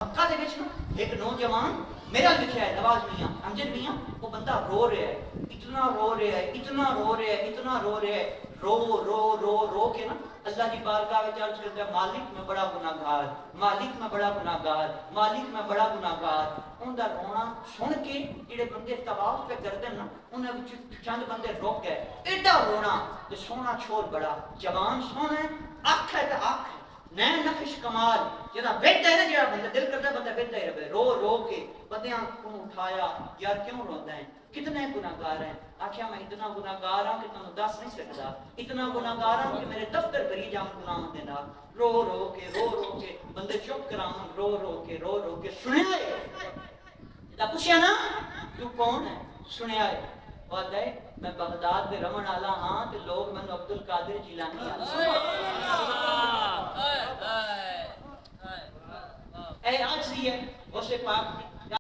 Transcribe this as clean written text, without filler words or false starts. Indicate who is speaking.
Speaker 1: مکہ دے وچ ایک نوجوان میرا لکھیا ہے نواز میاں امجد میاں، وہ بندہ رو رہا ہے، اتنا رو رہا ہے، اتنا رو رہا ہے، اتنا رو رہا ہے، رو رو رو رو کے نا اللہ کی بارگاہ میں عرض کرتا ہے مالک میں بڑا گناہگار، مالک میں بڑا گناہگار، مالک میں بڑا گناہگار۔ ان دا رونا سن کے جڑے بندے طواف پہ کرتے نا انہاں وچ چند بندے رک گئے، ایڈا رونا تے سونا چھوڑ بڑا، جوان سونا ہے، اکھ ہے تے اکھ ہے، نین نقش کمال، جہاں ویدا ہے نا، جہاں بندہ دل کرتا ہے بندہ ویدا ہی رہے، رو رو کے بندیاں کو اٹھایا، یار کیوں روتا ہے، کتنے گناہگار ہیں؟ آخیا میں اتنا گناہگار ہوں کہ تمہیں دس نہیں سکتا، اتنا گناہگار ہوں کہ میرے دفتر بھری جاؤں گناہ دے نال، رو رو کے بندے چپ کراؤں، رو رو کے سنیا ہے، جدا پوچھیا نا تو کون ہے، سنیا ہے، بات ہے میں بغداد دے رمن والا ہاں تے لوگ مینوں عبد القادر جیلانی اے آج سی ہے غوث پاک